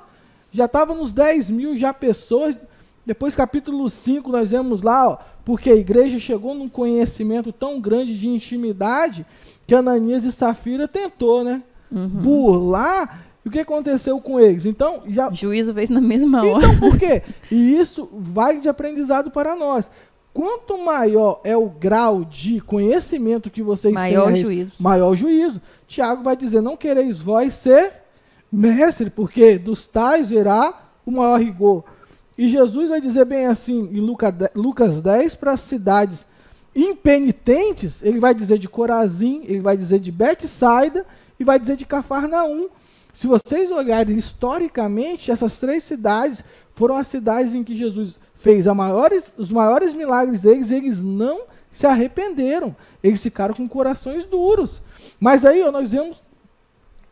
Já estava nos 10.000 já pessoas. Depois capítulo 5 nós vemos lá, ó, porque a igreja chegou num conhecimento tão grande de intimidade que Ananias e Safira tentou, né? Burlar. E o que aconteceu com eles? Então, juízo veio na mesma hora. Então, por quê? E isso vai de aprendizado para nós. Quanto maior é o grau de conhecimento que vocês têm, maior juízo. Tiago vai dizer, não quereis vós ser mestre, porque dos tais virá o maior rigor. E Jesus vai dizer bem assim, em Lucas 10, para as cidades impenitentes, ele vai dizer de Corazim, ele vai dizer de Betsaida e vai dizer de Cafarnaum. Se vocês olharem historicamente, essas 3 cidades foram as cidades em que Jesus fez os maiores milagres deles, e eles não se arrependeram. Eles ficaram com corações duros. Mas aí nós vemos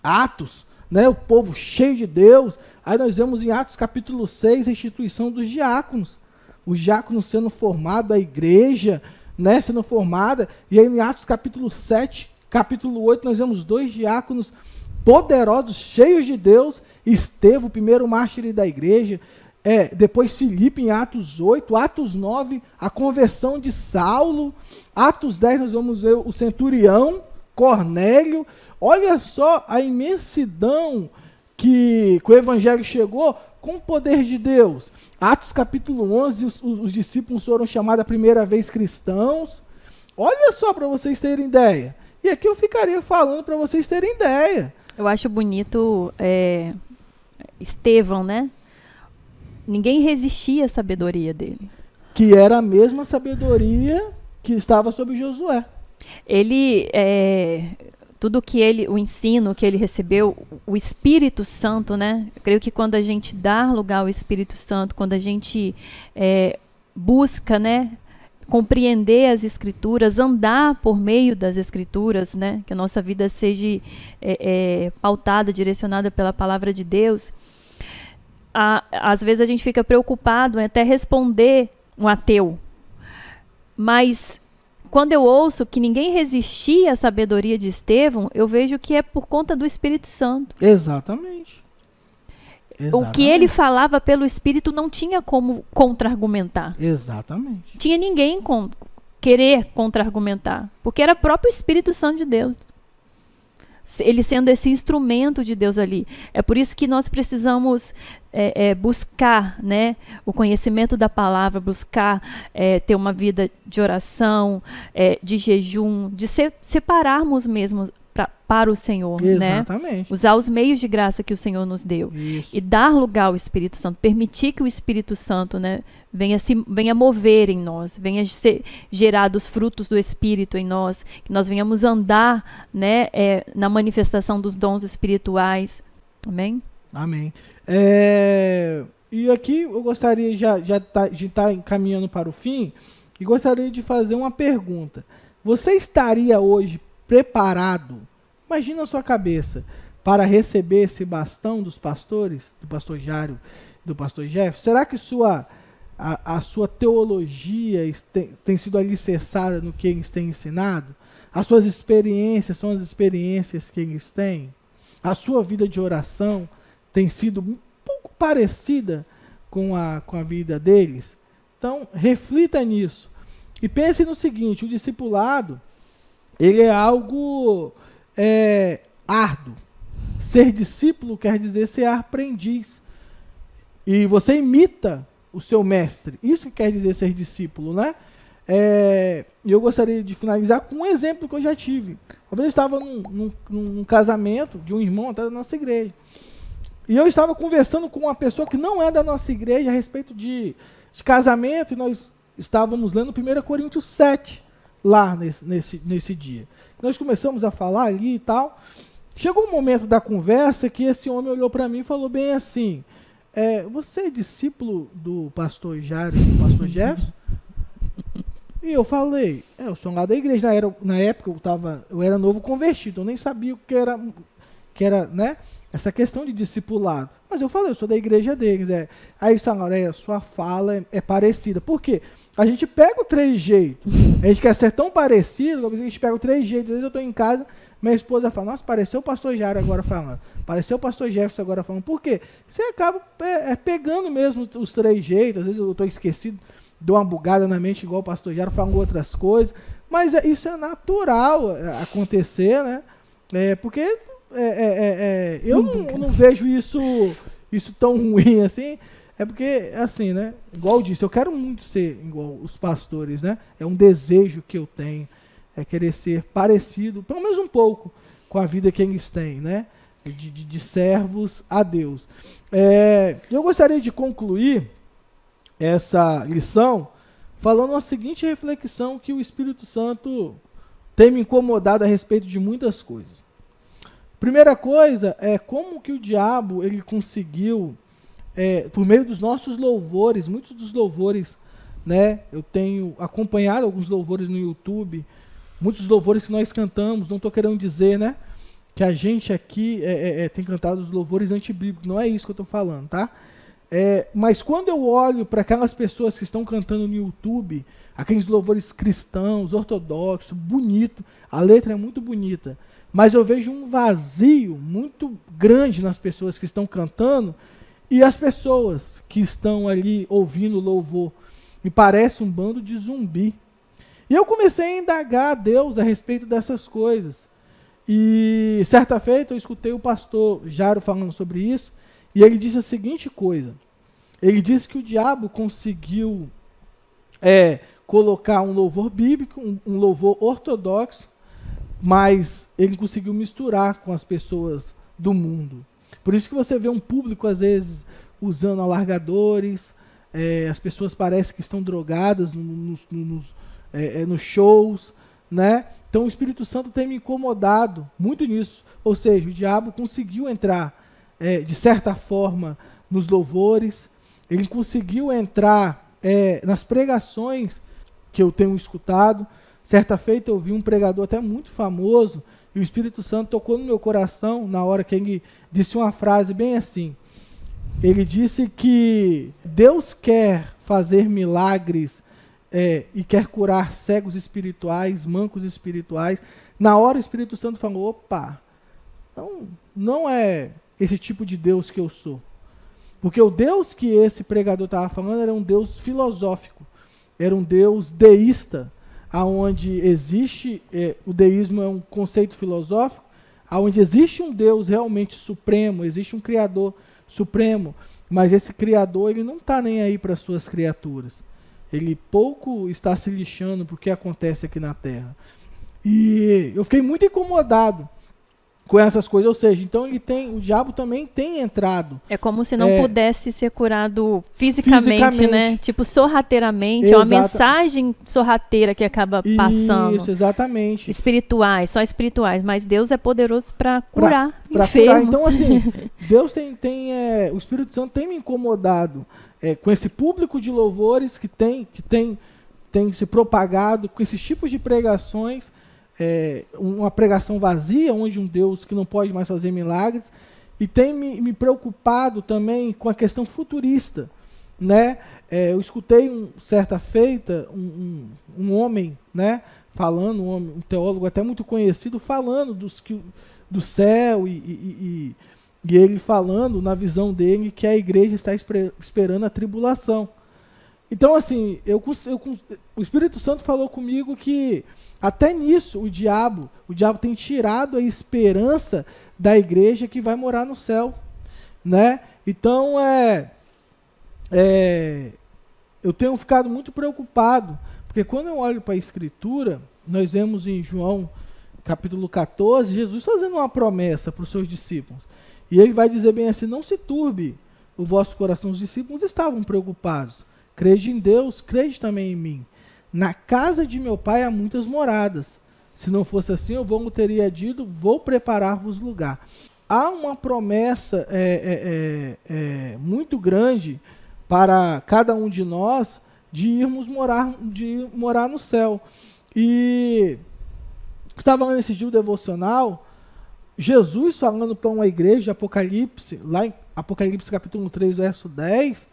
Atos, né, o povo cheio de Deus. Aí nós vemos em Atos capítulo 6 a instituição dos diáconos. Os diáconos sendo formados, a igreja, né, sendo formada. E aí em Atos capítulo 7, capítulo 8, nós vemos 2 diáconos poderosos, cheios de Deus. Estevão, o primeiro mártir da igreja. Depois Filipe em Atos 8, Atos 9, a conversão de Saulo. Atos 10, nós vamos ver o centurião, Cornélio. Olha só a imensidão que o evangelho chegou com o poder de Deus. Atos capítulo 11, os discípulos foram chamados a primeira vez cristãos. Olha só, para vocês terem ideia. E aqui eu ficaria falando para vocês terem ideia. Eu acho bonito Estevão, né? Ninguém resistia à sabedoria dele. Que era a mesma sabedoria que estava sobre Josué. Ele, tudo que o ensino que ele recebeu, o Espírito Santo, né? Eu creio que quando a gente dá lugar ao Espírito Santo, quando a gente busca, né, compreender as Escrituras, andar por meio das Escrituras, né, que a nossa vida seja pautada, direcionada pela palavra de Deus, às vezes a gente fica preocupado em até responder um ateu, mas quando eu ouço que ninguém resistia à sabedoria de Estevão, eu vejo que é por conta do Espírito Santo. Exatamente. O que ele falava pelo Espírito não tinha como contra-argumentar. Exatamente. Tinha ninguém querer contra-argumentar, porque era o próprio Espírito Santo de Deus. Ele sendo esse instrumento de Deus ali. É por isso que nós precisamos buscar, né, o conhecimento da palavra, buscar ter uma vida de oração, de jejum, de separarmos mesmo para o Senhor. Exatamente. Né? Usar os meios de graça que o Senhor nos deu. Isso. E dar lugar ao Espírito Santo, permitir que o Espírito Santo, né, venha mover em nós, venha ser gerado os frutos do Espírito em nós, que nós venhamos andar, né, na manifestação dos dons espirituais. Amém? Amém. E aqui eu gostaria de estar encaminhando para o fim, e gostaria de fazer uma pergunta. Você estaria hoje preparado, imagina a sua cabeça, para receber esse bastão dos pastores, do pastor Jário, do pastor Jeff? Será que a sua teologia tem sido alicerçada no que eles têm ensinado? As suas experiências são as experiências que eles têm? A sua vida de oração tem sido um pouco parecida com a vida deles? Então, reflita nisso. E pense no seguinte: o discipulado, ele é algo árduo. Ser discípulo quer dizer ser aprendiz. E você imita o seu mestre. Isso que quer dizer ser discípulo, né? E eu gostaria de finalizar com um exemplo que eu já tive. Uma vez eu estava num casamento de um irmão até da nossa igreja. E eu estava conversando com uma pessoa que não é da nossa igreja a respeito de casamento, e nós estávamos lendo 1 Coríntios 7 lá nesse dia. Nós começamos a falar ali e tal. Chegou um momento da conversa que esse homem olhou para mim e falou bem assim: você é discípulo do pastor Jário e do pastor Jefferson? E eu falei: eu sou lá da igreja. Na época eu era novo convertido, eu nem sabia o que era, né, essa questão de discipulado. Mas eu falei: eu sou da igreja deles. Aí eles falaram: sua fala é parecida. Por quê? A gente pega o trejeito. A gente quer ser tão parecido, a gente pega o trejeito. Às vezes eu estou em casa, minha esposa fala: nossa, pareceu o pastor Jário agora falando. Pareceu o pastor Jefferson agora falando. Por quê? Você acaba pegando mesmo os trejeitos. Às vezes eu estou esquecido, dou uma bugada na mente, igual o pastor Jário, falando outras coisas. Mas isso é natural acontecer, né? Porque eu não vejo isso tão ruim assim. É porque, assim, né? Igual eu disse, eu quero muito ser igual os pastores, né? É um desejo que eu tenho, querer ser parecido, pelo menos um pouco, com a vida que eles têm, né? De servos a Deus. Eu gostaria de concluir essa lição falando a seguinte reflexão que o Espírito Santo tem me incomodado a respeito de muitas coisas. Primeira coisa é como que o diabo ele conseguiu, por meio dos nossos louvores, muitos dos louvores, né? Eu tenho acompanhado alguns louvores no YouTube, muitos louvores que nós cantamos, não estou querendo dizer, né, que a gente aqui tem cantado os louvores antibíblicos, não é isso que eu estou falando, tá? Mas quando eu olho para aquelas pessoas que estão cantando no YouTube, aqueles louvores cristãos, ortodoxos, bonito, a letra é muito bonita, mas eu vejo um vazio muito grande nas pessoas que estão cantando e as pessoas que estão ali ouvindo louvor. Me parece um bando de zumbi. E eu comecei a indagar a Deus a respeito dessas coisas. E certa feita eu escutei o pastor Jairo falando sobre isso, e ele disse a seguinte coisa. Ele disse que o diabo conseguiu colocar um louvor bíblico, um louvor ortodoxo, mas ele conseguiu misturar com as pessoas do mundo. Por isso que você vê um público, às vezes, usando alargadores, as pessoas parecem que estão drogadas nos shows, né? Então o Espírito Santo tem me incomodado muito nisso. Ou seja, o diabo conseguiu entrar, de certa forma, nos louvores, ele conseguiu entrar nas pregações que eu tenho escutado. Certa feita eu vi um pregador até muito famoso, e o Espírito Santo tocou no meu coração na hora que ele disse uma frase bem assim. Ele disse que Deus quer fazer milagres e quer curar cegos espirituais, mancos espirituais. Na hora o Espírito Santo falou, opa, não é esse tipo de Deus que eu sou. Porque o Deus que esse pregador estava falando era um Deus filosófico, era um Deus deísta, aonde existe, o deísmo é um conceito filosófico, aonde existe um Deus realmente supremo, existe um Criador supremo, mas esse Criador ele não está nem aí para as suas criaturas. Ele pouco está se lixando para o que acontece aqui na Terra. E eu fiquei muito incomodado com essas coisas, ou seja, então o diabo também tem entrado. É como se não pudesse ser curado fisicamente, né? Tipo, sorrateiramente, é uma mensagem sorrateira que acaba passando. Isso, exatamente. Espirituais, só espirituais, mas Deus é poderoso para curar enfermos. Curar. Então, assim, Deus o Espírito Santo tem me incomodado com esse público de louvores que tem se propagado, com esses tipos de pregações, uma pregação vazia, onde um Deus que não pode mais fazer milagres, e tem me preocupado também com a questão futurista, né? Eu escutei certa feita um homem, né, falando, um teólogo até muito conhecido, falando do céu e ele falando na visão dele que a igreja está esperando a tribulação. Então, assim, o Espírito Santo falou comigo que até nisso o diabo tem tirado a esperança da igreja que vai morar no céu, né? Então, eu tenho ficado muito preocupado, porque quando eu olho para a Escritura, nós vemos em João capítulo 14, Jesus fazendo uma promessa para os seus discípulos. E ele vai dizer bem assim, não se turbe o vosso coração. Os discípulos estavam preocupados. Crede em Deus, crede também em mim. Na casa de meu pai há muitas moradas. Se não fosse assim, eu teria dito, vou preparar-vos lugar. Há uma promessa muito grande para cada um de nós de morar no céu. E estava lendo esse dia o devocional, Jesus falando para uma igreja de Apocalipse, lá em Apocalipse capítulo 3, verso 10,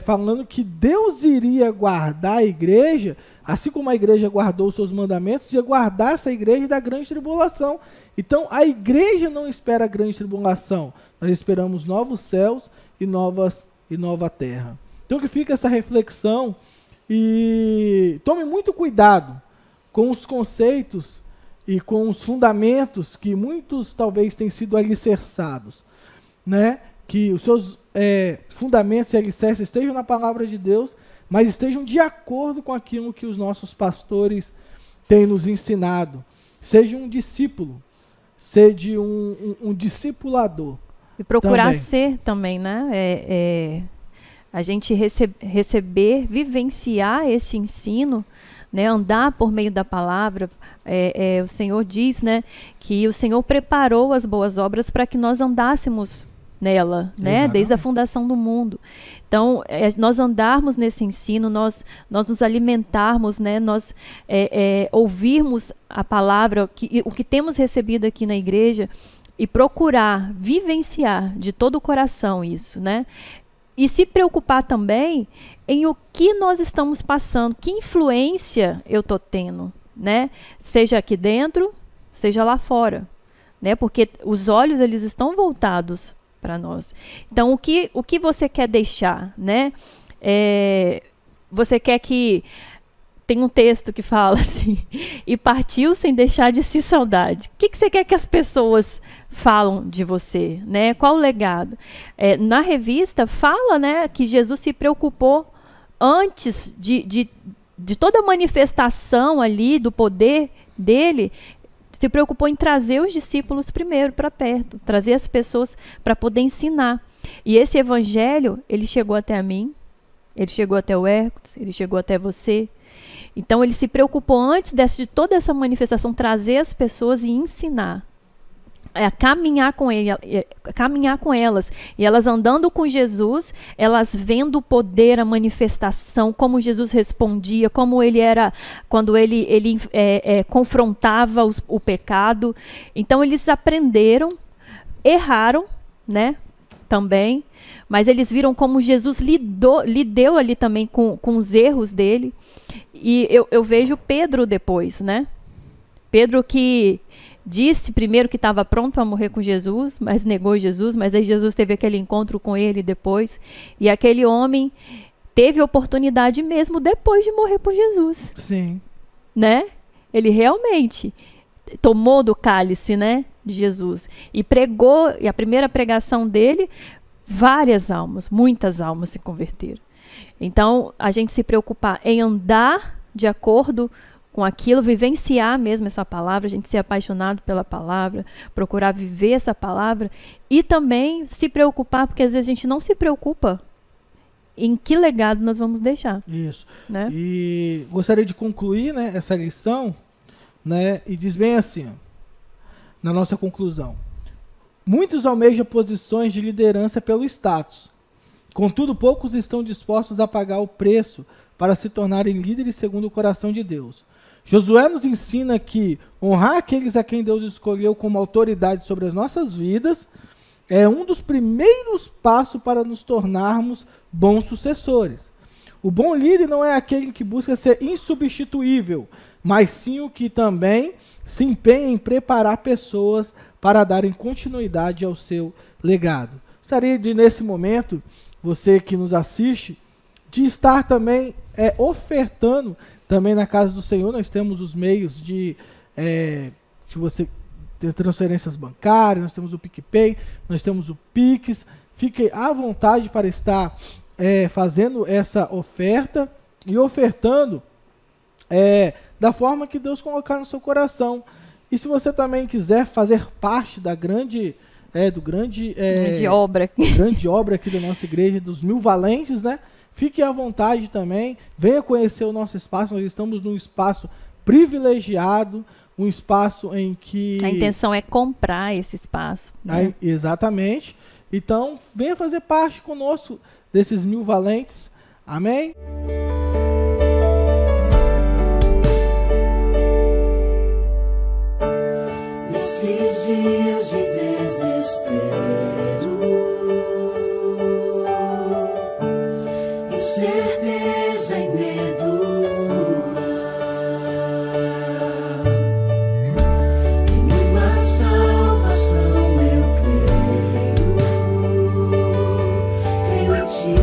falando que Deus iria guardar a igreja, assim como a igreja guardou os seus mandamentos, ia guardar essa igreja da grande tribulação. Então a igreja não espera a grande tribulação, nós esperamos novos céus e nova terra. Então que fica essa reflexão, e tome muito cuidado com os conceitos e com os fundamentos que muitos talvez tenham sido alicerçados, né? Que os seus fundamentos e alicerces estejam na palavra de Deus, mas estejam de acordo com aquilo que os nossos pastores têm nos ensinado. Seja um discípulo, seja um discipulador. E procurar também. Ser também, né? A gente receber, vivenciar esse ensino, né, andar por meio da palavra. O Senhor diz, né, que o Senhor preparou as boas obras para que nós andássemos nela, né, desde a fundação do mundo. Então, nós andarmos nesse ensino, nós nos alimentarmos, né, nós ouvirmos a palavra, o que temos recebido aqui na igreja, e procurar vivenciar de todo o coração isso, né? E se preocupar também em o que nós estamos passando, que influência eu estou tendo, né? Seja aqui dentro, seja lá fora, né? Porque os olhos, eles estão voltados para nós. Então, o que você quer deixar, né? Você quer que... Tem um texto que fala assim, e partiu sem deixar de si saudade. O que você quer que as pessoas falam de você, né? Qual o legado? Na revista fala, né, que Jesus se preocupou antes de toda a manifestação ali do poder dele, se preocupou em trazer os discípulos primeiro para perto, trazer as pessoas para poder ensinar. E esse evangelho, ele chegou até a mim, ele chegou até o Hércules, ele chegou até você. Então ele se preocupou antes de toda essa manifestação, trazer as pessoas e ensinar. Caminhar com elas. E elas andando com Jesus, elas vendo o poder, a manifestação, como Jesus respondia, como ele era, quando ele confrontava o pecado. Então eles aprenderam, erraram, né, também, mas eles viram como Jesus lidou ali também com os erros dele. E eu vejo Pedro depois, né? Pedro que disse primeiro que estava pronto para morrer com Jesus, mas negou Jesus, mas aí Jesus teve aquele encontro com ele depois, e aquele homem teve oportunidade mesmo depois de morrer por Jesus. Sim. Né? Ele realmente tomou do cálice, né, de Jesus, e pregou, e a primeira pregação dele, várias almas, muitas almas se converteram. Então, a gente se preocupar em andar de acordo com aquilo, vivenciar mesmo essa palavra, a gente ser apaixonado pela palavra, procurar viver essa palavra e também se preocupar, porque às vezes a gente não se preocupa em que legado nós vamos deixar. Isso. Né? E gostaria de concluir, né, essa lição, né, e diz bem assim, ó, na nossa conclusão. Muitos almejam posições de liderança pelo status. Contudo, poucos estão dispostos a pagar o preço para se tornarem líderes segundo o coração de Deus. Josué nos ensina que honrar aqueles a quem Deus escolheu como autoridade sobre as nossas vidas é um dos primeiros passos para nos tornarmos bons sucessores. O bom líder não é aquele que busca ser insubstituível, mas sim o que também se empenha em preparar pessoas para darem continuidade ao seu legado. Gostaria de, nesse momento, você que nos assiste, de estar também ofertando também na casa do Senhor. Nós temos os meios de você ter transferências bancárias, nós temos o PicPay, nós temos o Pix. Fique à vontade para estar fazendo essa oferta e ofertando da forma que Deus colocar no seu coração. E se você também quiser fazer parte da grande obra aqui da nossa igreja, dos 1000 valentes, né? Fique à vontade também, venha conhecer o nosso espaço. Nós estamos num espaço privilegiado, um espaço em que... A intenção é comprar esse espaço. Né? Exatamente. Então, venha fazer parte conosco desses 1000 valentes. Amém? Nesses dias de desespero, incerteza e medo, em uma salvação eu creio em ti,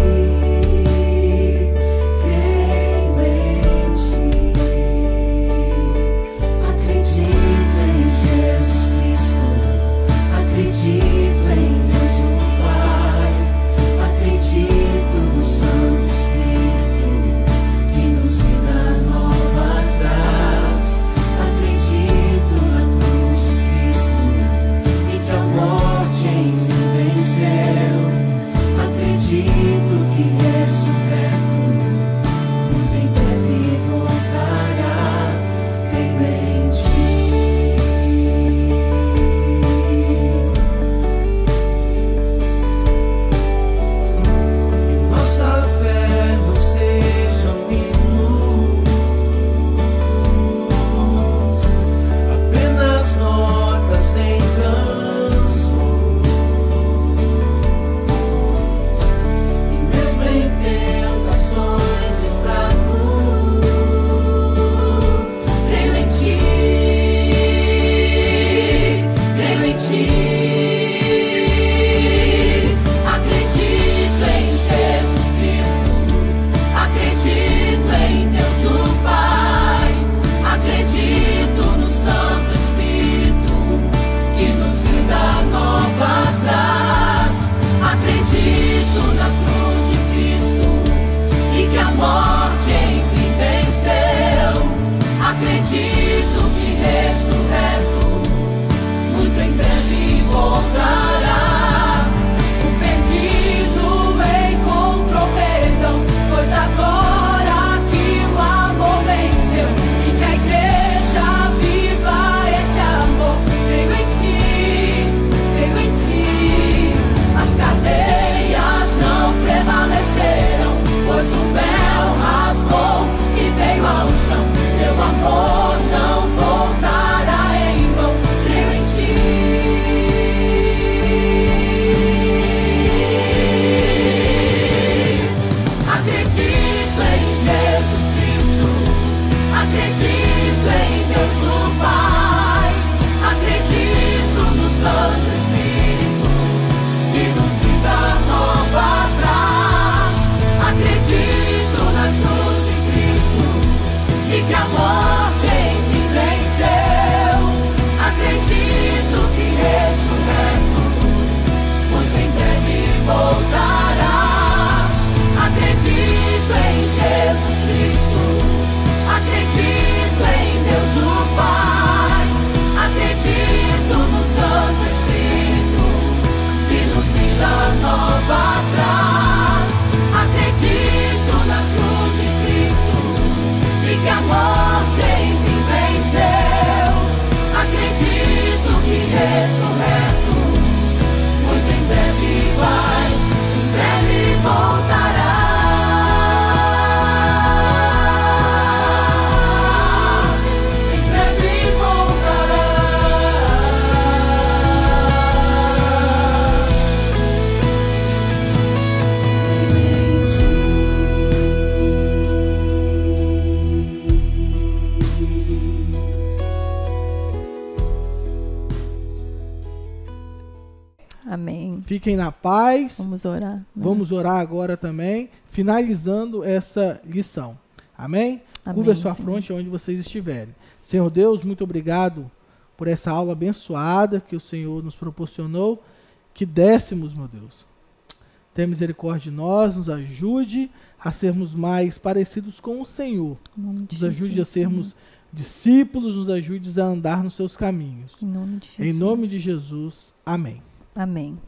Amém. Fiquem na paz. Vamos orar. né? Vamos orar agora também, finalizando essa lição. Amém? Amém, Curva a sua Senhor. fronte onde vocês estiverem. Senhor Deus, muito obrigado por essa aula abençoada que o Senhor nos proporcionou, que dessemos, meu Deus. Tenha misericórdia de nós, nos ajude a sermos mais parecidos com o Senhor. Em nome de Nos ajude a Jesus, sermos Senhor. discípulos, nos ajude a andar nos seus caminhos. Em nome de Em Jesus. nome de Jesus, amém. Amém.